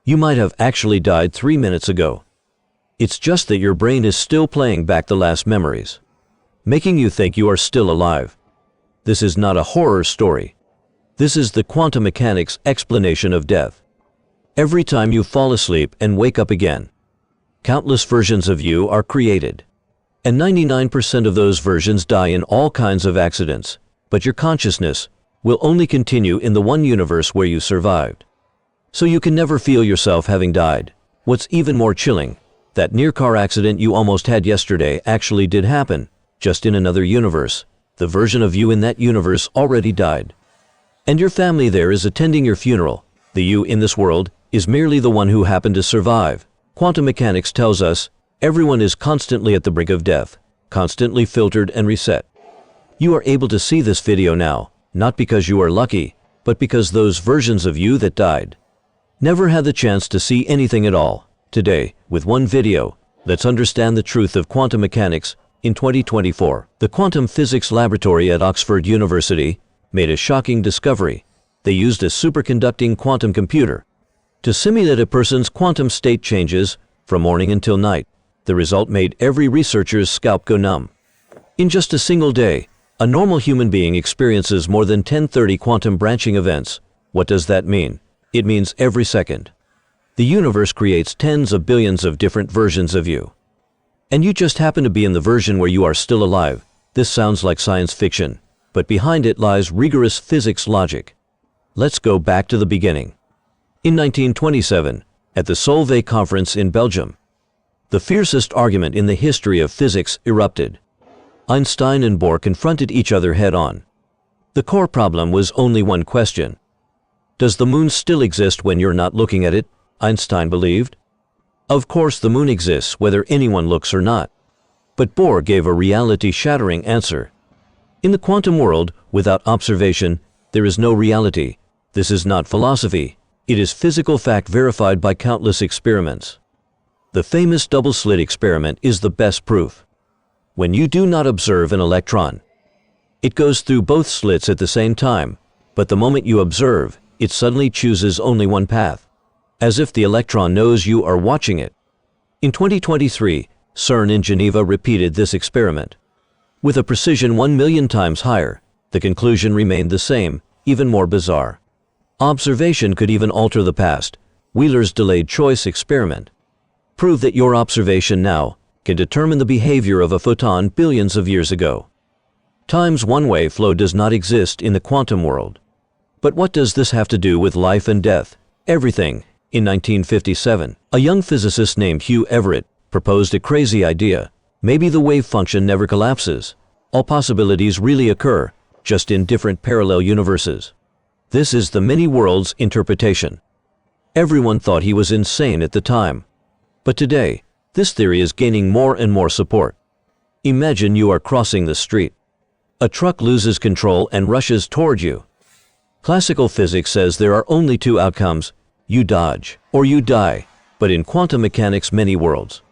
You might have actually died 3 minutes ago. It's just that your brain is still playing back the last memories, making you think you are still alive. This is not a horror story. This is the quantum mechanics explanation of death. Every time you fall asleep and wake up again, countless versions of you are created. And 99% of those versions die in all kinds of accidents, but your consciousness will only continue in the one universe where you survived. So you can never feel yourself having died. What's even more chilling, that near-car accident you almost had yesterday actually did happen, just in another universe. The version of you in that universe already died. And your family there is attending your funeral. The you in this world is merely the one who happened to survive. Quantum mechanics tells us everyone is constantly at the brink of death, constantly filtered and reset. You are able to see this video now, not because you are lucky, but because those versions of you that died never had the chance to see anything at all. Today, with one video, let's understand the truth of quantum mechanics. In 2024, the Quantum Physics Laboratory at Oxford University made a shocking discovery. They used a superconducting quantum computer to simulate a person's quantum state changes from morning until night. The result made every researcher's scalp go numb. In just a single day, a normal human being experiences more than 1030 quantum branching events. What does that mean? It means every second, the universe creates tens of billions of different versions of you. And you just happen to be in the version where you are still alive. This sounds like science fiction, but behind it lies rigorous physics logic. Let's go back to the beginning. In 1927, at the Solvay Conference in Belgium, the fiercest argument in the history of physics erupted. Einstein and Bohr confronted each other head-on. The core problem was only one question. Does the moon still exist when you're not looking at it? Einstein believed. Of course the moon exists whether anyone looks or not. But Bohr gave a reality-shattering answer. In the quantum world, without observation, there is no reality. This is not philosophy. It is physical fact verified by countless experiments. The famous double-slit experiment is the best proof. When you do not observe an electron, it goes through both slits at the same time, but the moment you observe, it suddenly chooses only one path, as if the electron knows you are watching it. In 2023, CERN in Geneva repeated this experiment. With a precision 1 million times higher, the conclusion remained the same, even more bizarre. Observation could even alter the past. Wheeler's delayed choice experiment proved that your observation now can determine the behavior of a photon billions of years ago. Time's one-way flow does not exist in the quantum world. But what does this have to do with life and death? Everything. In 1957, a young physicist named Hugh Everett proposed a crazy idea. Maybe the wave function never collapses. All possibilities really occur, just in different parallel universes. This is the many worlds interpretation. Everyone thought he was insane at the time. But today, this theory is gaining more and more support. Imagine you are crossing the street. A truck loses control and rushes toward you. Classical physics says there are only two outcomes. You dodge, or you die. But in quantum mechanics, many worlds,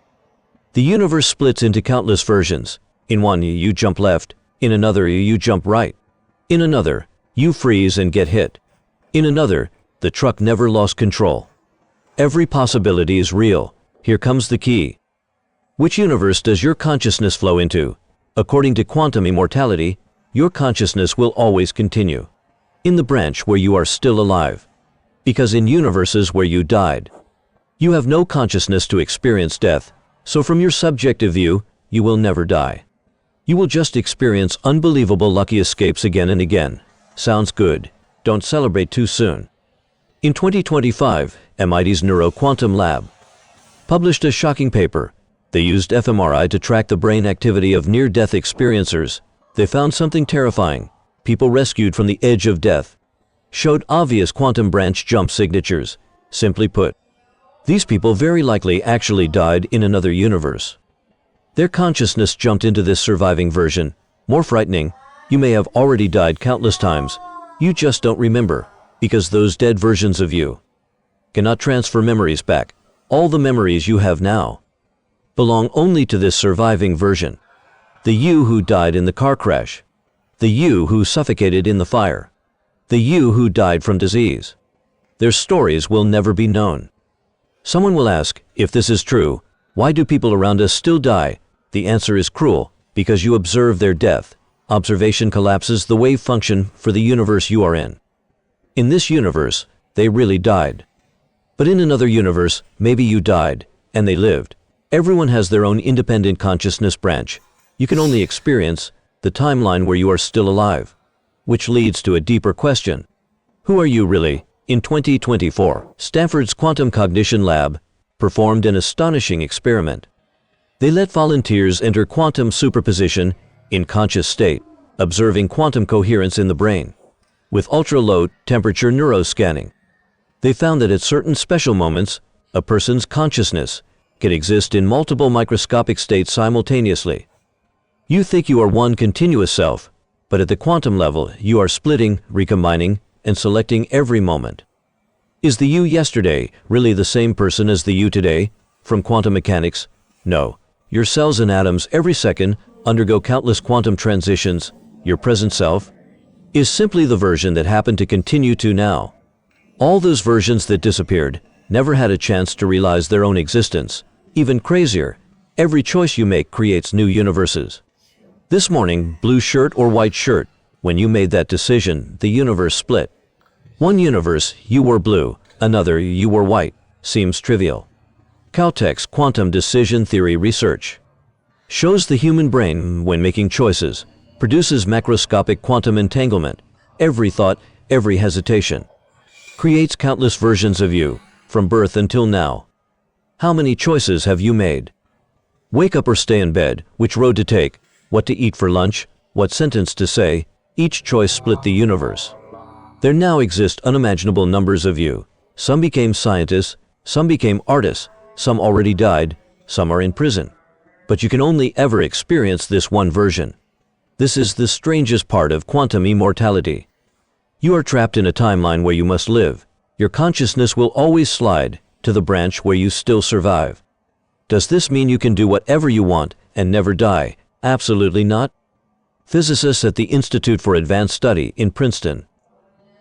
the universe splits into countless versions. In one, you jump left. In another, you jump right. In another, you freeze and get hit. In another, the truck never lost control. Every possibility is real. Here comes the key. Which universe does your consciousness flow into? According to quantum immortality, your consciousness will always continue in the branch where you are still alive. Because in universes where you died, you have no consciousness to experience death. So from your subjective view, you will never die. You will just experience unbelievable lucky escapes again and again. Sounds good. Don't celebrate too soon. In 2025, MIT's Neuro-Quantum Lab published a shocking paper. They used fMRI to track the brain activity of near-death experiencers. They found something terrifying. People rescued from the edge of death showed obvious quantum branch jump signatures. Simply put, these people very likely actually died in another universe. Their consciousness jumped into this surviving version. More frightening, you may have already died countless times. You just don't remember, because those dead versions of you cannot transfer memories back. All the memories you have now belong only to this surviving version. The you who died in the car crash. The you who suffocated in the fire. The you who died from disease. Their stories will never be known. Someone will ask, if this is true, why do people around us still die? The answer is cruel, because you observe their death. Observation collapses the wave function for the universe you are in. In this universe, they really died. But in another universe, maybe you died, and they lived. Everyone has their own independent consciousness branch. You can only experience the timeline where you are still alive. Which leads to a deeper question. Who are you really? In 2024, Stanford's Quantum Cognition Lab performed an astonishing experiment. They let volunteers enter quantum superposition in conscious state, observing quantum coherence in the brain. With ultra-low temperature neuroscanning, they found that at certain special moments, a person's consciousness can exist in multiple microscopic states simultaneously. You think you are one continuous self, but at the quantum level, you are splitting, recombining, and selecting every moment. Is the you yesterday really the same person as the you today? From quantum mechanics? No. Your cells and atoms every second undergo countless quantum transitions. Your present self is simply the version that happened to continue to now. All those versions that disappeared never had a chance to realize their own existence. Even crazier, every choice you make creates new universes. This morning, blue shirt or white shirt, when you made that decision, the universe split. One universe, you were blue, another, you were white, seems trivial. Caltech's quantum decision theory research shows the human brain, when making choices, produces macroscopic quantum entanglement. Every thought, every hesitation, creates countless versions of you, from birth until now. How many choices have you made? Wake up or stay in bed, which road to take, what to eat for lunch, what sentence to say, each choice split the universe. There now exist unimaginable numbers of you. Some became scientists, some became artists, some already died, some are in prison. But you can only ever experience this one version. This is the strangest part of quantum immortality. You are trapped in a timeline where you must live. Your consciousness will always slide to the branch where you still survive. Does this mean you can do whatever you want and never die? Absolutely not. Physicists at the Institute for Advanced Study in Princeton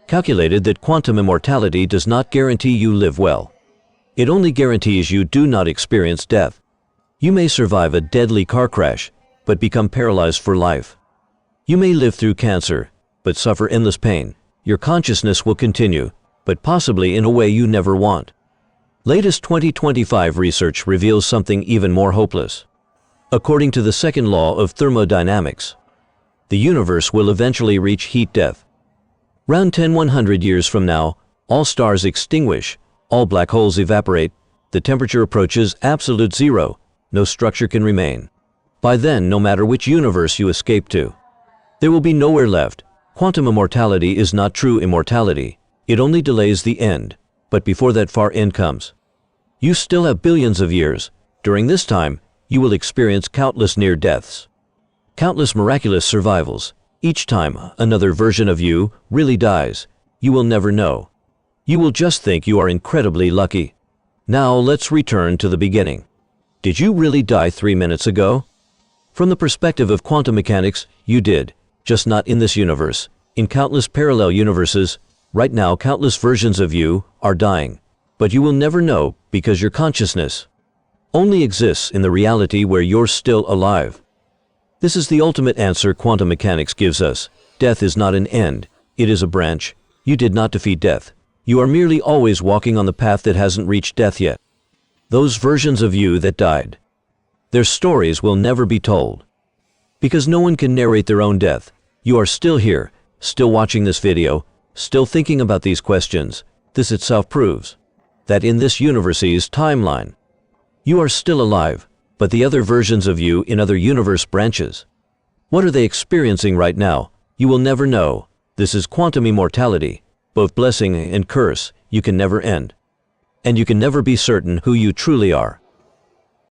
calculated that quantum immortality does not guarantee you live well. It only guarantees you do not experience death. You may survive a deadly car crash, but become paralyzed for life. You may live through cancer, but suffer endless pain. Your consciousness will continue, but possibly in a way you never want. Latest 2025 research reveals something even more hopeless. According to the second law of thermodynamics, the universe will eventually reach heat death. Round 100 years from now, all stars extinguish, all black holes evaporate, the temperature approaches absolute zero, no structure can remain. By then, no matter which universe you escape to, there will be nowhere left. Quantum immortality is not true immortality. It only delays the end, but before that far end comes, you still have billions of years. During this time, you will experience countless near deaths, countless miraculous survivals. Each time another version of you really dies, you will never know. You will just think you are incredibly lucky. Now let's return to the beginning. Did you really die 3 minutes ago? From the perspective of quantum mechanics, you did, just not in this universe. In countless parallel universes, right now countless versions of you are dying. But you will never know because your consciousness only exists in the reality where you're still alive. This is the ultimate answer quantum mechanics gives us. Death is not an end, it is a branch. You did not defeat death. You are merely always walking on the path that hasn't reached death yet. Those versions of you that died, their stories will never be told. Because no one can narrate their own death. You are still here, still watching this video, still thinking about these questions. This itself proves that in this universe's timeline, you are still alive, but the other versions of you in other universe branches, what are they experiencing right now? You will never know. This is quantum immortality, both blessing and curse. You can never end. And you can never be certain who you truly are.